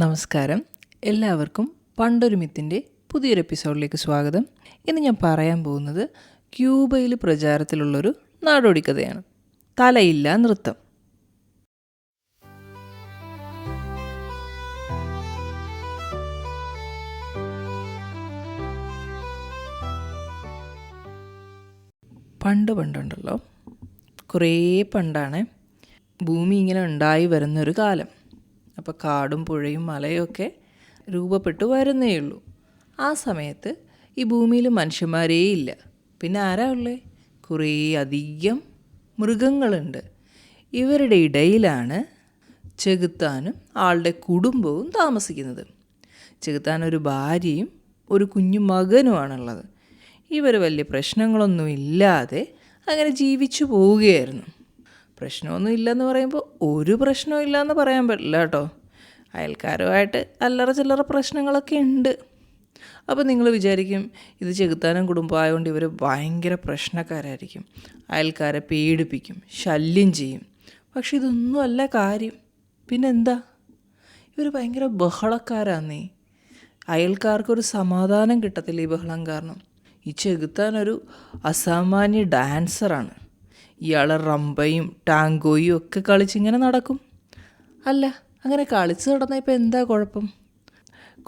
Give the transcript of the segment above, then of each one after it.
നമസ്കാരം, എല്ലാവർക്കും പണ്ടൊരു മിത്തിൻ്റെ പുതിയൊരു എപ്പിസോഡിലേക്ക് സ്വാഗതം. ഇന്ന് ഞാൻ പറയാൻ പോകുന്നത് ക്യൂബയിൽ പ്രചാരത്തിലുള്ളൊരു നാടോടിക്കഥയാണ്. തലയില്ല നൃത്തം. പണ്ടുണ്ടല്ലോ, കുറേ പണ്ടാണ് ഭൂമി ഇങ്ങനെ ഉണ്ടായി വരുന്നൊരു കാലം. അപ്പോൾ കാടും പുഴയും മലയൊക്കെ രൂപപ്പെട്ടു വരുന്നേ ഉള്ളൂ. ആ സമയത്ത് ഈ ഭൂമിയിൽ മനുഷ്യന്മാരേ ഇല്ല. പിന്നെ ആരാ ഉള്ളത്? കുറേ അധികം മൃഗങ്ങളുണ്ട്. ഇവരുടെ ഇടയിലാണ് ചെകുത്താനും ആളുടെ കുടുംബവും താമസിക്കുന്നത്. ചെകുത്താൻ ഒരു ഭാര്യയും ഒരു കുഞ്ഞു മകനുമാണുള്ളത്. ഇവർ വലിയ പ്രശ്നങ്ങളൊന്നും ഇല്ലാതെ അങ്ങനെ ജീവിച്ചു പോവുകയായിരുന്നു. പ്രശ്നമൊന്നും ഇല്ലയെന്ന് പറയുമ്പോൾ ഒരു പ്രശ്നവും ഇല്ലയെന്ന് പറയാൻ പറ്റില്ല കേട്ടോ. അയൽക്കാരുമായിട്ട് അല്ലറ ചില്ലറ പ്രശ്നങ്ങളൊക്കെ ഉണ്ട്. അപ്പോൾ നിങ്ങൾ വിചാരിക്കും, ഇത് ചെകുത്താനും കുടുംബമായതുകൊണ്ട് ഇവർ ഭയങ്കര പ്രശ്നക്കാരായിരിക്കും, അയൽക്കാരെ പേടിപ്പിക്കും, ശല്യം ചെയ്യും. പക്ഷെ ഇതൊന്നുമല്ല കാര്യം. പിന്നെന്താ, ഇവർ ഭയങ്കര ബഹളക്കാരാന്നേ. അയൽക്കാർക്കൊരു സമാധാനം കിട്ടത്തില്ല ഈ ബഹളം കാരണം. ഈ ചെകുത്താനൊരു അസാമാന്യ ഡാൻസറാണ്. ഇയാൾ റംബയും ടാങ്കോയും ഒക്കെ കളിച്ചിങ്ങനെ നടക്കും. അല്ല, അങ്ങനെ കളിച്ച് നടന്നാൽ ഇപ്പം എന്താ കുഴപ്പം?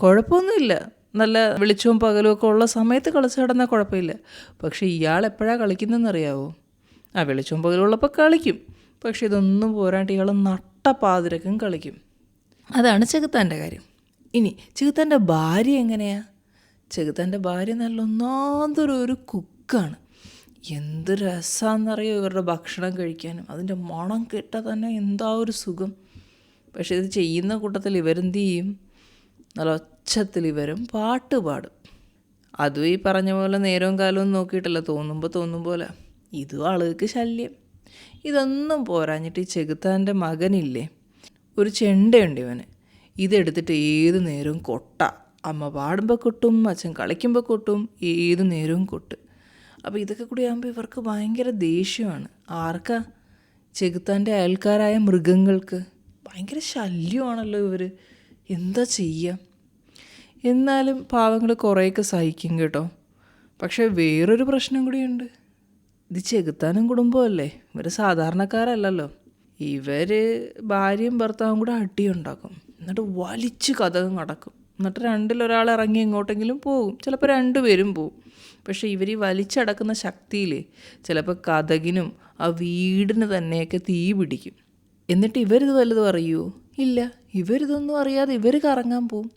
കുഴപ്പമൊന്നുമില്ല. നല്ല വെളിച്ചവും പകലും ഒക്കെ ഉള്ള സമയത്ത് കളിച്ച് നടന്നാൽ കുഴപ്പമില്ല. പക്ഷേ ഇയാൾ എപ്പോഴാണ് കളിക്കുന്നതെന്നറിയാവോ? വെളിച്ചവും പകലും ഉള്ളപ്പോൾ കളിക്കും. പക്ഷെ ഇതൊന്നും പോരാണ്ട് ഇയാൾ നട്ടപ്പാതിരക്കും കളിക്കും. അതാണ് ചെകുത്താൻ്റെ കാര്യം. ഇനി ചെകുത്താൻ്റെ ഭാര്യ എങ്ങനെയാ? ചെകുത്താൻ്റെ ഭാര്യ നല്ല ഒന്നാന്തരം കുക്കാണ്. എന്ത് രസമാണെന്നറിയോ ഇവരുടെ ഭക്ഷണം കഴിക്കാനും. അതിൻ്റെ മണം കേട്ടാൽ തന്നെ എന്താ ഒരു സുഖം. പക്ഷെ ഇത് ചെയ്യുന്ന കൂട്ടത്തിൽ ഇവരെന്ത് ചെയ്യും? നല്ല ഒച്ചത്തിൽ ഇവരും പാട്ട് പാടും. അതും ഈ പറഞ്ഞ പോലെ നേരവും കാലവും നോക്കിയിട്ടല്ല, തോന്നും പോലെ. ഇതും ആളുകൾക്ക് ശല്യം. ഇതൊന്നും പോരാഞ്ഞിട്ട് ഈ ചെകുത്താൻ്റെ മകനില്ലേ, ഒരു ചെണ്ടയുണ്ട് ഇവന്. ഇതെടുത്തിട്ട് ഏത് നേരവും കൊട്ട. അമ്മ പാടുമ്പോൾ കൊട്ടും, അച്ഛൻ കളിക്കുമ്പോൾ കൊട്ടും, ഏത് നേരവും കൊട്ട്. അപ്പോൾ ഇതൊക്കെ കൂടി ആകുമ്പോൾ ഇവർക്ക് ഭയങ്കര ദേഷ്യമാണ്. ആർക്കാ? ചെകുത്താൻ്റെ അയൽക്കാരായ മൃഗങ്ങൾക്ക്. ഭയങ്കര ശല്യമാണല്ലോ ഇവർ. എന്താ ചെയ്യുക? എന്നാലും പാവങ്ങൾ കുറേയൊക്കെ സഹിക്കും കേട്ടോ. പക്ഷേ വേറൊരു പ്രശ്നം കൂടിയുണ്ട്. ഇത് ചെകുത്താനും കുടുംബമല്ലേ, ഇവർ സാധാരണക്കാരല്ലല്ലോ. ഇവർ ഭാര്യയും ഭർത്താവും കൂടെ അടിയുണ്ടാക്കും. എന്നിട്ട് വലിച്ച് കതകം നടക്കും. എന്നിട്ട് രണ്ടിലൊരാൾ ഇറങ്ങി എങ്ങോട്ടെങ്കിലും പോകും. ചിലപ്പോൾ രണ്ടുപേരും പോകും. പക്ഷേ ഇവർ ഈ വലിച്ചടക്കുന്ന ശക്തിയിൽ ചിലപ്പോൾ കതകിനും ആ വീടിന് തന്നെയൊക്കെ തീ പിടിക്കും. എന്നിട്ട് ഇവരിത് വല്ലതും അറിയുമോ? ഇല്ല. ഇവരിതൊന്നും അറിയാതെ ഇവർ കറങ്ങാൻ പോവും.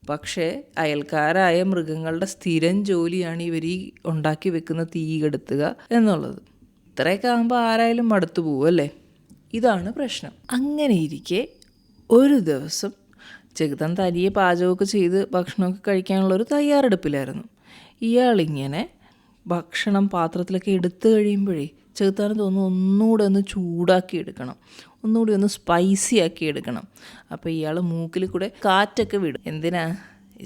പക്ഷേ അയൽക്കാരായ മൃഗങ്ങളുടെ സ്ഥിരം ജോലിയാണ് ഇവർ ഈ ഉണ്ടാക്കി വെക്കുന്ന തീ കെടുത്തുക എന്നുള്ളത്. ഇത്രയൊക്കെ ആകുമ്പോൾ ആരായാലും മടുത്തു പോവും അല്ലേ? ഇതാണ് പ്രശ്നം. അങ്ങനെ ഇരിക്കെ ഒരു ദിവസം ചെകുത്താൻ തനിയെ പാചകമൊക്കെ ചെയ്ത് ഭക്ഷണമൊക്കെ കഴിക്കാനുള്ളൊരു തയ്യാറെടുപ്പിലായിരുന്നു. ഇയാളിങ്ങനെ ഭക്ഷണം പാത്രത്തിലൊക്കെ എടുത്തു കഴിയുമ്പോഴേ ചെകുത്താന് തോന്നുന്നു ഒന്നുകൂടെ ഒന്ന് ചൂടാക്കി എടുക്കണം, ഒന്നുകൂടി ഒന്ന് സ്പൈസി ആക്കി എടുക്കണം. അപ്പോൾ ഇയാൾ മൂക്കിൽ കൂടെ കാറ്റൊക്കെ വിടും. എന്തിനാ?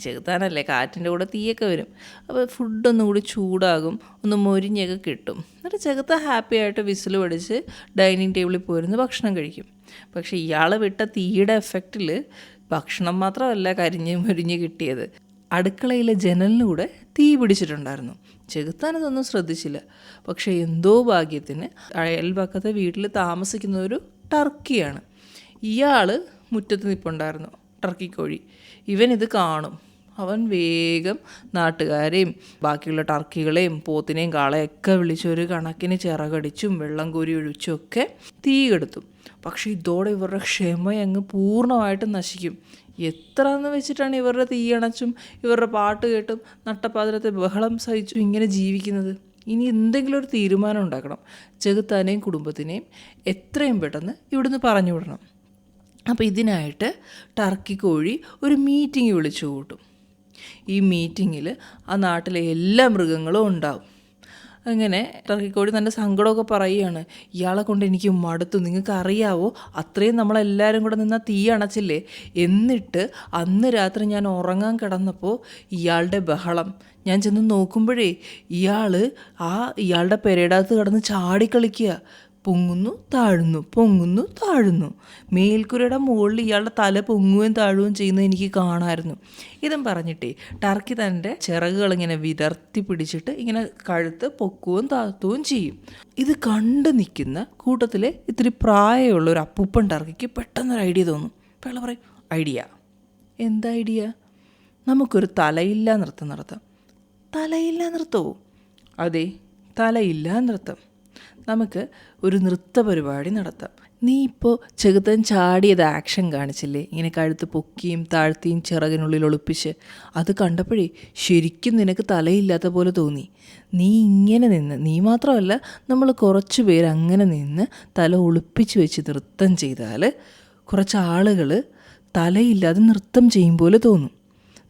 ചെകുത്താനല്ലേ, കാറ്റിൻ്റെ കൂടെ തീയൊക്കെ വരും. അപ്പോൾ ഫുഡൊന്നും കൂടി ചൂടാകും, ഒന്ന് മൊരിഞ്ഞൊക്കെ കിട്ടും. എന്നിട്ട് ചെകുത്താൻ ഹാപ്പി ആയിട്ട് വിസിൽ പഠിച്ച് ഡൈനിങ് ടേബിളിൽ പോയിരുന്ന് ഭക്ഷണം കഴിക്കും. പക്ഷേ ഇയാൾ വിട്ട തീയുടെ എഫക്റ്റിൽ ഭക്ഷണം മാത്രമല്ല കരിഞ്ഞ് മൊരിഞ്ഞ് കിട്ടിയത്, അടുക്കളയിലെ ജനലിലൂടെ തീ പിടിച്ചിട്ടുണ്ടായിരുന്നു. ചെകുത്താനതൊന്നും ശ്രദ്ധിച്ചില്ല. പക്ഷേ എന്തോ ഭാഗ്യത്തിന് അയൽപക്കത്തെ വീട്ടിൽ താമസിക്കുന്ന ഒരു ടർക്കിയാണ്. ഇയാൾ മുറ്റത്ത് നിൽപ്പുണ്ടായിരുന്നു, ടർക്കിക്കോഴി. ഇവനിത് കാണും. അവൻ വേഗം നാട്ടുകാരെയും ബാക്കിയുള്ള ടർക്കികളെയും പോത്തിനെയും കാളയൊക്കെ വിളിച്ചൊരു കണക്കിന് ചിറകടിച്ചും വെള്ളം കോരി ഒഴിച്ചും ഒക്കെ തീ കെടുത്തും. പക്ഷേ ഇതോടെ ഇവരുടെ ക്ഷമയങ്ങ് പൂർണ്ണമായിട്ടും നശിക്കും. എത്ര എന്ന് വെച്ചിട്ടാണ് ഇവരുടെ തീയണച്ചും ഇവരുടെ പാട്ട് കേട്ടും നട്ടപ്പാതിരത്തെ ബഹളം സഹിച്ചും ഇങ്ങനെ ജീവിക്കുന്നത്? ഇനി എന്തെങ്കിലും ഒരു തീരുമാനം ഉണ്ടാക്കണം. ചെകുത്താനെയും കുടുംബത്തിനെയും എത്രയും പെട്ടെന്ന് ഇവിടുന്ന് പറഞ്ഞു വിടണം. അപ്പോൾ ഇതിനായിട്ട് ടർക്കി കോഴി ഒരു മീറ്റിംഗ് വിളിച്ചു കൂട്ടും. ഈ മീറ്റിങ്ങിൽ ആ നാട്ടിലെ എല്ലാ മൃഗങ്ങളും ഉണ്ടാവും. അങ്ങനെ ടർക്കിക്കോഴി തൻ്റെ സങ്കടമൊക്കെ പറയുകയാണ്. ഇയാളെ കൊണ്ട് എനിക്ക് മടുത്തു. നിങ്ങൾക്ക് അറിയാവോ, അത്രയും നമ്മളെല്ലാവരും കൂടെ നിന്നാൽ തീ അണച്ചില്ലേ, എന്നിട്ട് അന്ന് രാത്രി ഞാൻ ഉറങ്ങാൻ കിടന്നപ്പോൾ ഇയാളുടെ ബഹളം ഞാൻ ചെന്ന് നോക്കുമ്പോഴേ ഇയാളുടെ പെരേടകത്ത് കിടന്ന് ചാടിക്കളിക്കുക. പൊങ്ങുന്നു താഴുന്നു, പൊങ്ങുന്നു താഴുന്നു. മേൽക്കുരയുടെ മുകളിൽ ഇയാളുടെ തല പൊങ്ങുകയും താഴുകയും ചെയ്യുന്നത് എനിക്ക് കാണാമായിരുന്നു. ഇതും പറഞ്ഞിട്ടേ ടർക്കി തൻ്റെ ചിറകുകൾ ഇങ്ങനെ വിടർത്തി പിടിച്ചിട്ട് ഇങ്ങനെ കഴുത്ത് പൊക്കുകയും താഴ്ത്തുകയും ചെയ്യും. ഇത് കണ്ടു നിൽക്കുന്ന കൂട്ടത്തിലെ ഇത്തിരി പ്രായമുള്ള ഒരു അപ്പൂപ്പൻ ടർക്കിക്ക് പെട്ടെന്നൊരു ഐഡിയ തോന്നും. അപ്പോൾ അയാൾ പറയും, ഐഡിയ. എന്താ ഐഡിയ? നമുക്കൊരു തലയില്ലാ നൃത്തം നടത്താം. തലയില്ലാ നൃത്തമോ? അതെ, തലയില്ലാ നൃത്തം. നമുക്ക് ഒരു നൃത്ത പരിപാടി നടത്താം. നീ ഇപ്പോൾ ചെകുത്താൻ ചാടിയത് ആക്ഷൻ കാണിച്ചില്ലേ, ഇങ്ങനെ കഴുത്ത് പൊക്കിയും താഴ്ത്തിയും ചിറകിനുള്ളിൽ ഒളിപ്പിച്ച്. അത് കണ്ടപ്പോഴേ ശരിക്കും നിനക്ക് തലയില്ലാത്ത പോലെ തോന്നി. നീ ഇങ്ങനെ നിന്ന്, നീ മാത്രമല്ല നമ്മൾ കുറച്ച് പേര് അങ്ങനെ നിന്ന് തല ഒളിപ്പിച്ച് വെച്ച് നൃത്തം ചെയ്താൽ കുറച്ച് ആളുകൾ തലയില്ലാതെ നൃത്തം ചെയ്യും പോലെ തോന്നും.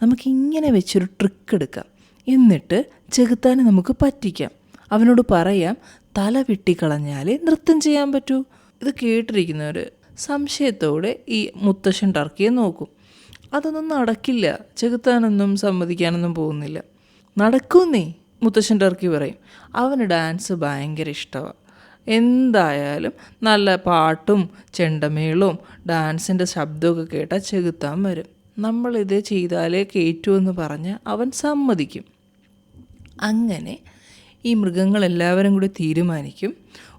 നമുക്കിങ്ങനെ വെച്ചൊരു ട്രിക്ക് എടുക്കാം. എന്നിട്ട് ചെകുത്താനെ നമുക്ക് പറ്റിക്കാം. അവനോട് പറയാം, തല വെട്ടിക്കളഞ്ഞാലേ നൃത്തം ചെയ്യാൻ പറ്റൂ. ഇത് കേട്ടിരിക്കുന്നവർ സംശയത്തോടെ ഈ മുത്തശ്ശൻ ടർക്കിയെ നോക്കും. അതൊന്നും നടക്കില്ല, ചെകുത്താനൊന്നും സമ്മതിക്കാനൊന്നും പോകുന്നില്ല. നടക്കുന്നേ, മുത്തശ്ശൻ ടർക്കി പറയും. അവന് ഡാൻസ് ഭയങ്കര ഇഷ്ടമാണ്. എന്തായാലും നല്ല പാട്ടും ചെണ്ടമേളവും ഡാൻസിൻ്റെ ശബ്ദമൊക്കെ കേട്ടാൽ ചെകുത്താൻ വരും. നമ്മളിത് ചെയ്താലേ കയറ്റുമെന്ന് പറഞ്ഞ് അവൻ സമ്മതിക്കും. അങ്ങനെ ഈ മൃഗങ്ങളെല്ലാവരും കൂടി തീരുമാനിക്കും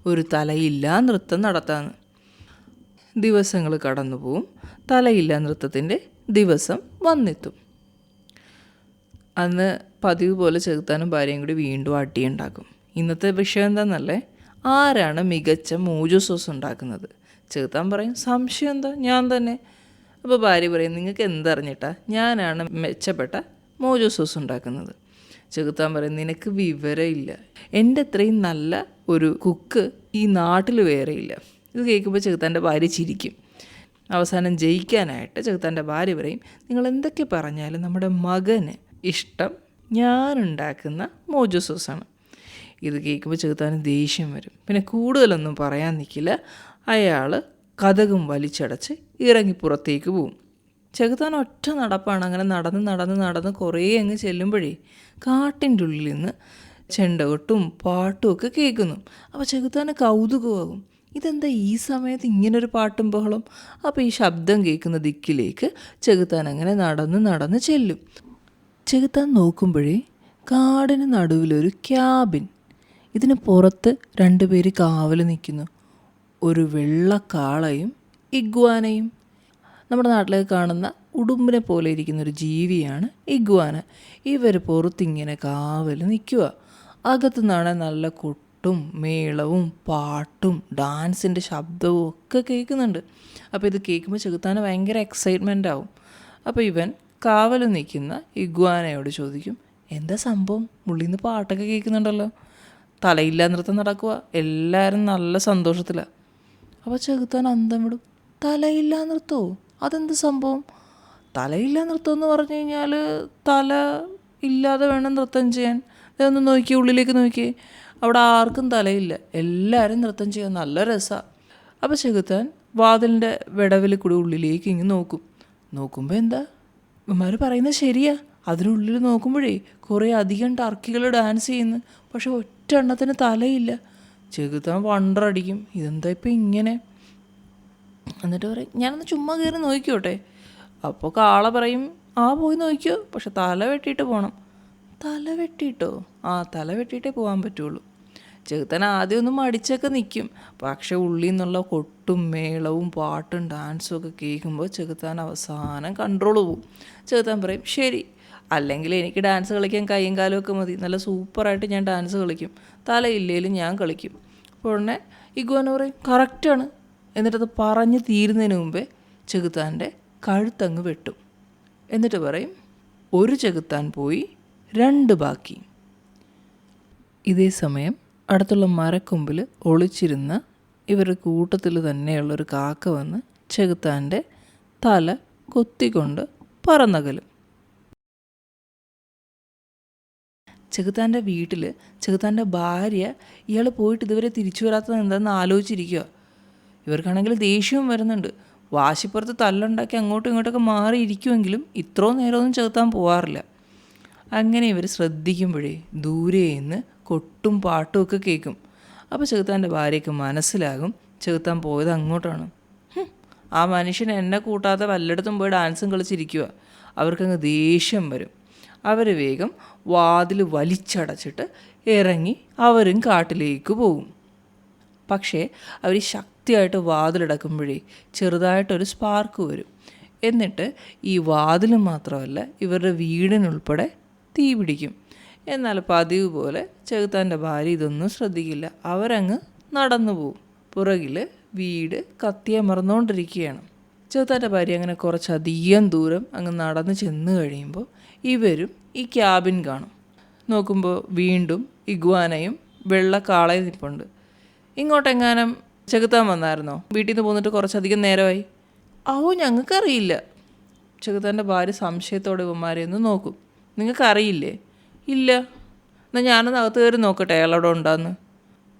ഒരു തലയില്ലാ നൃത്തം നടത്താമെന്ന്. ദിവസങ്ങൾ കടന്നു പോവും. തലയില്ലാ നൃത്തത്തിൻ്റെ ദിവസം വന്നെത്തും. അന്ന് പതിവ് പോലെ ചെകുത്താനും ഭാര്യയും കൂടി വീണ്ടും അടിയുണ്ടാക്കും. ഇന്നത്തെ വിഷയം എന്താണെന്നല്ലേ, ആരാണ് മികച്ച മോജോ സോസ് ഉണ്ടാക്കുന്നത്? ചെകുത്താൻ പറയും, സംശയം എന്താ, ഞാൻ തന്നെ. അപ്പോൾ ഭാര്യ പറയും, നിങ്ങൾക്ക് എന്തറിഞ്ഞിട്ടാ ഞാനാണ് മെച്ചപ്പെട്ട മോജോ സോസ് ഉണ്ടാക്കുന്നത്? ചെകുത്താൻ പറയും, നിനക്ക് വിവരമില്ല, എൻ്റെ അത്രയും നല്ല ഒരു കുക്ക് ഈ നാട്ടിൽ വേറെയില്ല. ഇത് കേൾക്കുമ്പോൾ ചെകുത്താൻ്റെ ഭാര്യ ചിരിക്കും. അവസാനം ജയിക്കാനായിട്ട് ചെകുത്താൻ്റെ ഭാര്യ പറയും, നിങ്ങൾ എന്തൊക്കെ പറഞ്ഞാലും നമ്മുടെ മകന് ഇഷ്ടം ഞാനുണ്ടാക്കുന്ന മോജോ സോസാണ്. ഇത് കേൾക്കുമ്പോൾ ചെകുത്താന് ദേഷ്യം വരും. പിന്നെ കൂടുതലൊന്നും പറയാൻ നിൽക്കില്ല. അയാൾ കതകും വലിച്ചടച്ച് ഇറങ്ങി പുറത്തേക്ക് പോവും. ചെകുത്താൻ ഒറ്റ നടപ്പാണ്. അങ്ങനെ നടന്ന് കുറേ അങ്ങ് ചെല്ലുമ്പോഴേ കാട്ടിൻ്റെ ഉള്ളിൽ നിന്ന് ചെണ്ടകൊട്ടും പാട്ടും ഒക്കെ കേൾക്കുന്നു. അപ്പോൾ ചെകുത്താന് കൗതുകമാകും, ഇതെന്താ ഈ സമയത്ത് ഇങ്ങനൊരു പാട്ടും ബഹളം? അപ്പോൾ ഈ ശബ്ദം കേൾക്കുന്ന ദിക്കിലേക്ക് ചെകുത്താൻ അങ്ങനെ നടന്ന് ചെല്ലും. ചെകുത്താൻ നോക്കുമ്പോഴേ കാടിന് നടുവിലൊരു ക്യാബിൻ. ഇതിന് പുറത്ത് 2 പേര് കാവൽ നിൽക്കുന്നു. ഒരു വെള്ളക്കാളയും ഇഗ്വാനയും. നമ്മുടെ നാട്ടിലേക്ക് കാണുന്ന ഉടുമ്പിനെ പോലെ ഇരിക്കുന്നൊരു ജീവിയാണ് ഇഗ്വാന. ഇവർ പുറത്തിങ്ങനെ കാവൽ നിൽക്കുക. അകത്തുനിന്നാണ് നല്ല കൊട്ടും മേളവും പാട്ടും ഡാൻസിൻ്റെ ശബ്ദവും ഒക്കെ കേൾക്കുന്നുണ്ട്. അപ്പോൾ ഇത് കേൾക്കുമ്പോൾ ചെകുത്താന് ഭയങ്കര എക്സൈറ്റ്മെൻ്റ് ആവും. അപ്പോൾ ഇവൻ കാവൽ നിൽക്കുന്ന ഇഗ്വാനയോട് ചോദിക്കും, എന്താ സംഭവം? ഉള്ളിൽ നിന്ന് പാട്ടൊക്കെ കേൾക്കുന്നുണ്ടല്ലോ, തലയില്ലാ നൃത്തം നടക്കുക, എല്ലാവരും നല്ല സന്തോഷത്തിലാണ്. അപ്പോൾ ചെകുത്താൻ അന്തം വിടും. തലയില്ലാ നൃത്തമോ? അതെന്ത് സംഭവം? തലയില്ലാ നൃത്തം എന്ന് പറഞ്ഞു കഴിഞ്ഞാൽ തല ഇല്ലാതെ വേണം നൃത്തം ചെയ്യാൻ. ഇതൊന്ന് നോക്കിയേ, ഉള്ളിലേക്ക് നോക്കിയേ, അവിടെ ആർക്കും തലയില്ല, എല്ലാവരും നൃത്തം ചെയ്യാൻ, നല്ല രസമാണ്. അപ്പോൾ ചെകുത്താൻ വാതിലിൻ്റെ വിടവിൽ കൂടി ഉള്ളിലേക്ക് ഇങ്ങ് നോക്കുമ്പോൾ എന്താ, ഇവന്മാർ പറയുന്നത് ശരിയാ. അതിനുള്ളിൽ നോക്കുമ്പോഴേ കുറേ അധികം ടർക്കികൾ ഡാൻസ് ചെയ്യുന്നു. പക്ഷെ ഒറ്റ എണ്ണത്തിന് തലയില്ല. ചെകുത്താൻ വണ്ടറടിക്കും, ഇതെന്താ ഇപ്പം ഇങ്ങനെ? എന്നിട്ട് പറയും, ഞാനൊന്ന് ചുമ്മാ കയറി നോക്കിക്കോട്ടെ. അപ്പോൾ കാള പറയും, ആ പോയി നോക്കിയോ, പക്ഷെ തല വെട്ടിയിട്ട് പോകണം. തല വെട്ടിയിട്ടോ? ആ, തല വെട്ടിയിട്ടേ പോകാൻ പറ്റുള്ളൂ. ചെകുത്താൻ ആദ്യം ഒന്ന് മടിച്ചൊക്കെ നിൽക്കും. പക്ഷെ ഉള്ളിൽ നിന്നുള്ള കൊട്ടും മേളവും പാട്ടും ഡാൻസും ഒക്കെ കേൾക്കുമ്പോൾ ചെകുത്താൻ അവസാനം കൺട്രോൾ പോവും. ചെകുത്താൻ പറയും, ശരി, അല്ലെങ്കിൽ എനിക്ക് ഡാൻസ് കളിക്കാൻ കൈയും കാലും ഒക്കെ മതി, നല്ല സൂപ്പറായിട്ട് ഞാൻ ഡാൻസ് കളിക്കും, തലയില്ലേലും ഞാൻ കളിക്കും. അപ്പോൾ ഉടനെ ഇഗ്വാന പറയും, കറക്റ്റാണ്. എന്നിട്ടത് പറഞ്ഞ് തീരുന്നതിന് മുമ്പേ ചെകുത്താൻ്റെ കഴുത്തങ്ങ് വെട്ടും. എന്നിട്ട് പറയും, ഒരു ചെകുത്താൻ പോയി 2 ബാക്കി. ഇതേ സമയം അടുത്തുള്ള മരക്കൊമ്പിൽ ഒളിച്ചിരുന്ന ഇവരുടെ കൂട്ടത്തിൽ തന്നെയുള്ളൊരു കാക്ക വന്ന് ചെകുത്താൻ്റെ തല കൊത്തിക്കൊണ്ട് പറന്നകലും. ചെകുത്താൻ്റെ വീട്ടിൽ ചെകുത്താൻ്റെ ഭാര്യ ഇയാൾ പോയിട്ട് ഇതുവരെ തിരിച്ചു വരാത്തത് എന്താണെന്ന് ആലോചിച്ചിരിക്കുക. ഇവർക്കാണെങ്കിൽ ദേഷ്യവും വരുന്നുണ്ട്. വാശിപ്പുറത്ത് തല്ലുണ്ടാക്കി അങ്ങോട്ടും ഇങ്ങോട്ടൊക്കെ മാറിയിരിക്കുമെങ്കിലും ഇത്രയും നേരമൊന്നും ചെകുത്താൻ പോകാറില്ല. അങ്ങനെ ഇവർ ശ്രദ്ധിക്കുമ്പോഴേ ദൂരെ നിന്ന് കൊട്ടും പാട്ടും ഒക്കെ കേൾക്കും. അപ്പോൾ ചെകുത്താൻ്റെ ഭാര്യയ്ക്ക് മനസ്സിലാകും ചെകുത്താൻ പോയത് അങ്ങോട്ടാണ്. ആ മനുഷ്യൻ എന്നെ കൂട്ടാതെ വല്ലയിടത്തും പോയി ഡാൻസും കളിച്ചിരിക്കുക. അവർക്കങ്ങ് ദേഷ്യം വരും. അവർ വേഗം വാതിൽ വലിച്ചടച്ചിട്ട് ഇറങ്ങി അവരും കാട്ടിലേക്ക് പോകും. പക്ഷേ അവർ ശക്തിയായിട്ട് വാതിലടക്കുമ്പോഴേ ചെറുതായിട്ടൊരു സ്പാർക്ക് വരും. എന്നിട്ട് ഈ വാതിൽ മാത്രമല്ല ഇവരുടെ വീടിനുൾപ്പെടെ തീ പിടിക്കും. എന്നാൽ പതിവ് പോലെ ചെകുത്താൻ്റെ ഭാര്യ ഇതൊന്നും ശ്രദ്ധിക്കില്ല. അവരങ്ങ് നടന്നു പോവും. പുറകിൽ വീട് കത്തിയമർന്നുകൊണ്ടിരിക്കുകയാണ്. ചെകുത്താൻ്റെ ഭാര്യ അങ്ങനെ കുറച്ചധികം ദൂരം അങ്ങ് നടന്ന് ചെന്ന് കഴിയുമ്പോൾ ഇവരും ഈ ക്യാബിൻ കാണും. നോക്കുമ്പോൾ വീണ്ടും ഇഗ്വാനയും വെള്ള കാളയും നിൽപ്പുണ്ട്. ഇങ്ങോട്ടെങ്ങാനും ചെകുത്താൻ വന്നായിരുന്നോ? വീട്ടിൽ നിന്ന് പോന്നിട്ട് കുറച്ചധികം നേരമായി. ഞങ്ങൾക്കറിയില്ല. ചെകുത്താൻ്റെ ഭാര്യ സംശയത്തോടെ ഇവന്മാരെ ഒന്ന് നോക്കും. നിങ്ങൾക്കറിയില്ലേ? ഇല്ല. എന്നാൽ ഞാനൊന്ന് അകത്ത് കയറി നോക്കട്ടെ അയാളവിടെ ഉണ്ടാന്ന്.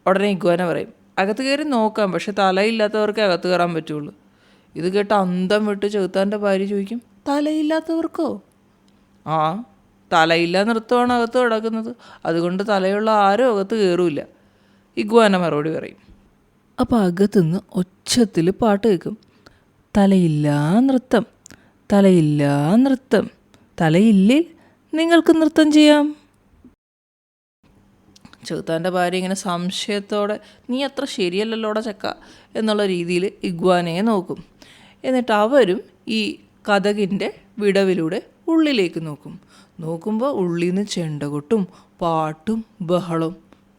ഉടനെ ഇഗ്വാന പറയും, അകത്ത് കയറി നോക്കാം, പക്ഷെ തലയില്ലാത്തവർക്കേ അകത്ത് കയറാൻ പറ്റുള്ളൂ. ഇത് കേട്ട് അന്തം വിട്ട് ചെകുത്താൻ്റെ ഭാര്യ ചോദിക്കും, തലയില്ലാത്തവർക്കോ? ആ, തലയില്ല നൃത്തമാണ് അകത്ത് കിടക്കുന്നത്, അതുകൊണ്ട് തലയുള്ള ആരും അകത്ത് കയറൂല. ഇഗ്വാന മറുപടി പറയും. അപ്പോൾ അകത്തുനിന്ന് ഒച്ചത്തിൽ പാട്ട് കേൾക്കും. തലയില്ലാ നൃത്തം, തലയില്ലാ നൃത്തം, തലയില്ലിൽ നിങ്ങൾക്ക് നൃത്തം ചെയ്യാം. ചെകുത്താൻ്റെ ഭാര്യ ഇങ്ങനെ സംശയത്തോടെ, നീ അത്ര ശരിയല്ലല്ലോടെ ചക്ക എന്നുള്ള രീതിയിൽ ഇഗ്വാനയെ നോക്കും. എന്നിട്ട് അവരും ഈ കതകിൻ്റെ വിടവിലൂടെ ഉള്ളിലേക്ക് നോക്കും. നോക്കുമ്പോൾ ഉള്ളിൽ നിന്ന് ചെണ്ടകൊട്ടും പാട്ടും ബഹളവും.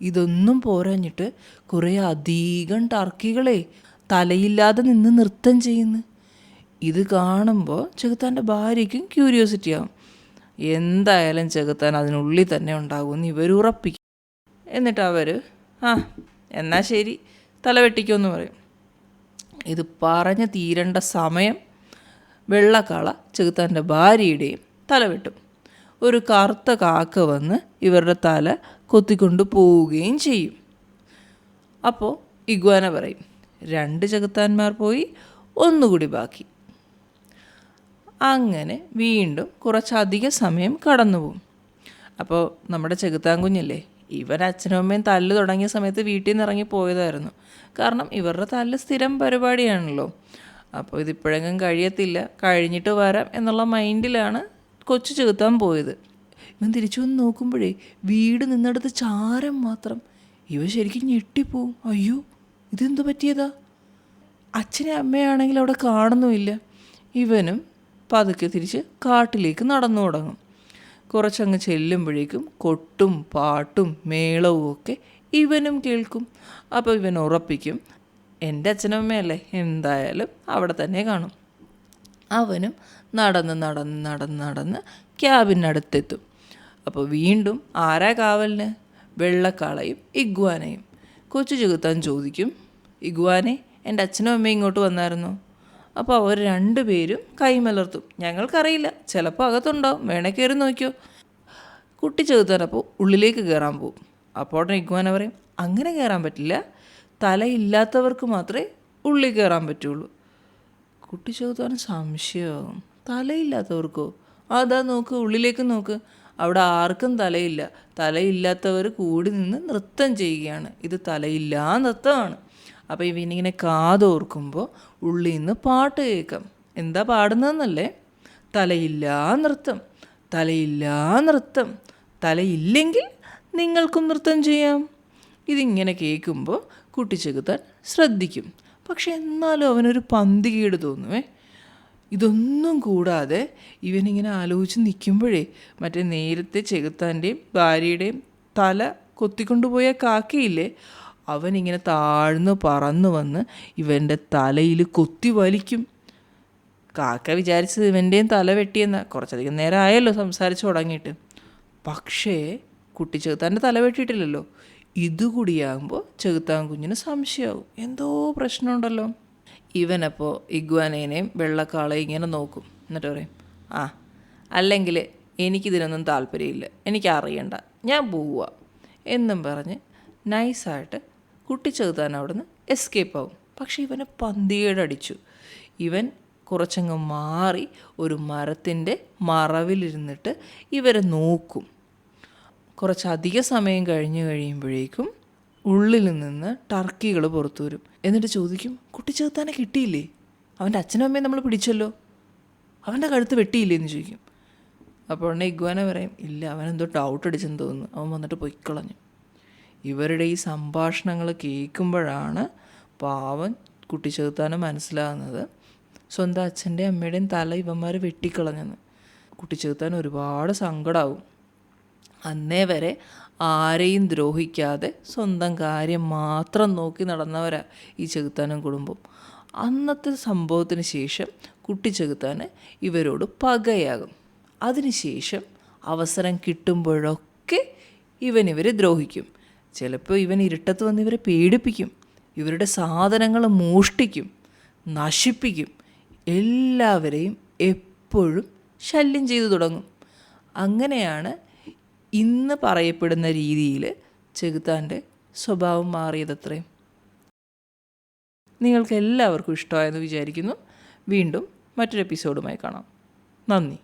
ഇതൊന്നും പോരാഞ്ഞിട്ട് കുറേ അധികം ടർക്കികളെ തലയില്ലാതെ നിന്ന് നൃത്തം ചെയ്യുന്നു. ഇത് കാണുമ്പോൾ ചെകുത്താൻ്റെ ഭാര്യയ്ക്കും ക്യൂരിയോസിറ്റി ആവും. എന്തായാലും ചെകുത്താൻ അതിനുള്ളിൽ തന്നെ ഉണ്ടാകുമെന്ന് ഇവർ ഉറപ്പിക്കും. എന്നിട്ട് അവർ എന്നാ ശരി, തല വെട്ടിക്കുമെന്ന് പറയും. ഇത് പറഞ്ഞ് തീരേണ്ട സമയം വെള്ളക്കാള ചെകുത്താൻ്റെ ഭാര്യയുടെയും തല വെട്ടും. ഒരു കറുത്ത കാക്ക വന്ന് ഇവരുടെ തല കൊത്തിക്കൊണ്ട് പോവുകയും ചെയ്യും. അപ്പോൾ ഇഗ്വാന പറയും, 2 ചെകുത്താന്മാർ പോയി, ഒന്നുകൂടി ബാക്കി. അങ്ങനെ വീണ്ടും കുറച്ചധികം സമയം കടന്നു പോകും. അപ്പോൾ നമ്മുടെ ചെകുത്താൻ കുഞ്ഞല്ലേ, ഇവൻ അച്ഛനും അമ്മയും തല്ല് തുടങ്ങിയ സമയത്ത് വീട്ടിൽ നിന്ന് ഇറങ്ങി പോയതായിരുന്നു. കാരണം ഇവരുടെ തല്ല് സ്ഥിരം പരിപാടിയാണല്ലോ. അപ്പോൾ ഇതിപ്പോഴെങ്കിലും കഴിയത്തില്ല, കഴിഞ്ഞിട്ട് വരാം എന്നുള്ള മൈൻഡിലാണ് കൊച്ചു ചെകുത്താൻ പോയത്. ഇവൻ തിരിച്ചു വന്ന് നോക്കുമ്പോഴേ വീട് നിന്നെടുത്ത് ചാരം മാത്രം. ഇവ ശരിക്കും ഞെട്ടിപ്പോവും. അയ്യോ, ഇതെന്തു പറ്റിയതാ? അച്ഛനെ അമ്മയാണെങ്കിൽ അവിടെ കാണുന്നുമില്ല. ഇവനും പതുക്കെ തിരിച്ച് കാട്ടിലേക്ക് നടന്നു തുടങ്ങും. കുറച്ചങ്ങ് ചെല്ലുമ്പോഴേക്കും കൊട്ടും പാട്ടും മേളവും ഒക്കെ ഇവനും കേൾക്കും. അപ്പോൾ ഇവൻ ഉറപ്പിക്കും, എൻ്റെ അച്ഛനമ്മയല്ലേ, എന്തായാലും അവിടെ തന്നെ കാണും. അവനും നടന്ന് നടന്ന് നടന്ന് നടന്ന് ക്യാബിനടുത്തെത്തും. അപ്പോൾ വീണ്ടും ആരാ കാവലിന്? വെള്ളക്കാളയും ഇഗ്വാനയും. കൊച്ചു ചെകുത്താൻ ചോദിക്കും, ഇഗ്വാനെ, എൻ്റെ അച്ഛനും അമ്മയും ഇങ്ങോട്ട് വന്നായിരുന്നോ? അപ്പോൾ അവർ 2 പേരും കൈമലർത്തും. ഞങ്ങൾക്കറിയില്ല, ചിലപ്പോൾ അകത്തുണ്ടാവും, വേണേ കയറി നോക്കിയോ. കുട്ടി ചെകുത്താൻ അപ്പോൾ ഉള്ളിലേക്ക് കയറാൻ പോകും. അപ്പോൾ ഇഗ്വാന പറയും, അങ്ങനെ കയറാൻ പറ്റില്ല, തലയില്ലാത്തവർക്ക് മാത്രമേ ഉള്ളിൽ കയറാൻ പറ്റുള്ളൂ. കുട്ടി ചെകുത്താൻ സംശയമാകും. തലയില്ലാത്തവർക്കോ? അതാ നോക്ക്, ഉള്ളിലേക്ക് നോക്ക്, അവിടെ ആർക്കും തലയില്ല. തലയില്ലാത്തവർ കൂടി നിന്ന് നൃത്തം ചെയ്യുകയാണ്. ഇത് തലയില്ലാ നൃത്തമാണ്. അപ്പോൾ ഇവനിങ്ങനെ കാതോർക്കുമ്പോൾ ഉള്ളിൽ നിന്ന് പാട്ട് കേൾക്കാം. എന്താ പാടുന്നതെന്നല്ലേ? തലയില്ലാ നൃത്തം, തലയില്ലാ നൃത്തം, തലയില്ലെങ്കിൽ നിങ്ങൾക്കും നൃത്തം ചെയ്യാം. ഇതിങ്ങനെ കേൾക്കുമ്പോൾ കുട്ടി ചെകുത്താൻ ശ്രദ്ധിക്കും. പക്ഷെ എന്നാലും അവനൊരു പന്തികേട് തോന്നുവേ. ഇതൊന്നും കൂടാതെ ഇവനിങ്ങനെ ആലോചിച്ച് നിൽക്കുമ്പോഴേ മറ്റേ നേരത്തെ ചെകുത്താൻ്റെയും ഭാര്യയുടെയും തല കൊത്തിക്കൊണ്ടുപോയ കാക്കയില്ലേ, അവനിങ്ങനെ താഴ്ന്നു പറന്നു വന്ന് ഇവൻ്റെ തലയിൽ കൊത്തി വലിക്കും. കാക്ക വിചാരിച്ചത് ഇവൻ്റെയും തല വെട്ടിയെന്ന. കുറച്ചധികം നേരം ആയല്ലോ സംസാരിച്ച് തുടങ്ങിയിട്ട്. പക്ഷേ കുട്ടി ചെകുത്താൻ്റെ തല വെട്ടിയിട്ടില്ലല്ലോ. ഇതുകൂടിയാകുമ്പോൾ ചെകുത്താൻ കുഞ്ഞിന് സംശയമാവും, എന്തോ പ്രശ്നമുണ്ടല്ലോ. ഇവനപ്പോൾ ഇഗ്വാനേനെയും വെള്ളക്കാളയും ഇങ്ങനെ നോക്കും. എന്നിട്ട് പറയും, അല്ലെങ്കിൽ എനിക്കിതിനൊന്നും താല്പര്യമില്ല, എനിക്കറിയണ്ട, ഞാൻ പോവുക എന്നും പറഞ്ഞ് നൈസായിട്ട് കുട്ടി ചെകുത്താൻ അവിടുന്ന് എസ്കേപ്പ് ആവും. പക്ഷെ ഇവനെ പന്തികേടടിച്ചു. ഇവൻ കുറച്ചങ്ങ് മാറി ഒരു മരത്തിൻ്റെ മറവിലിരുന്നിട്ട് ഇവരെ നോക്കും. കുറച്ചധിക സമയം കഴിഞ്ഞ് കഴിയുമ്പോഴേക്കും ഉള്ളിൽ നിന്ന് ടർക്കികൾ പുറത്തു വരും. എന്നിട്ട് ചോദിക്കും, കുട്ടിച്ചെകുത്താനെ കിട്ടിയില്ലേ? അവൻ്റെ അച്ഛനും അമ്മയും നമ്മൾ പിടിച്ചല്ലോ, അവൻ്റെ കഴുത്ത് വെട്ടിയില്ലേ എന്ന് ചോദിക്കും. അപ്പോൾ ഉടനെ ഇഗ്വാന പറയും, ഇല്ല, അവനെന്തോ ഡൗട്ട് അടിച്ചെന്ന് തോന്നുന്നു, അവൻ വന്നിട്ട് പൊയ്ക്കളഞ്ഞു. ഇവരുടെ ഈ സംഭാഷണങ്ങൾ കേൾക്കുമ്പോഴാണ് പാവൻ കുട്ടിച്ചെകുത്താന് മനസ്സിലാകുന്നത് സ്വന്തം അച്ഛൻ്റെയും അമ്മയുടെയും തല ഇവന്മാർ വെട്ടിക്കളഞ്ഞെന്ന്. കുട്ടിച്ചെകുത്താൻ ഒരുപാട് സങ്കടമാവും. അന്നേ വരെ ആരെയും ദ്രോഹിക്കാതെ സ്വന്തം കാര്യം മാത്രം നോക്കി നടന്നവരാ ഈ ചെകുത്താനും കുടുംബം. അന്നത്തെ സംഭവത്തിന് ശേഷം കുട്ടിച്ചെകുത്താന് ഇവരോട് പകയാകും. അതിനുശേഷം അവസരം കിട്ടുമ്പോഴൊക്കെ ഇവരെ ദ്രോഹിക്കും. ചിലപ്പോൾ ഇവൻ ഇരുട്ടത്ത് വന്ന് ഇവരെ പേടിപ്പിക്കും, ഇവരുടെ സാധനങ്ങൾ മോഷ്ടിക്കും, നശിപ്പിക്കും, എല്ലാവരെയും എപ്പോഴും ശല്യം ചെയ്തു തുടങ്ങും. അങ്ങനെയാണ് ഇന്ന് പറയപ്പെടുന്ന രീതിയിൽ ചെകുത്താൻ്റെ സ്വഭാവം മാറിയതത്രയും. നിങ്ങൾക്ക് എല്ലാവർക്കും ഇഷ്ടമായെന്ന് വിചാരിക്കുന്നു. വീണ്ടും മറ്റൊരു എപ്പിസോഡുമായി കാണാം. നന്ദി.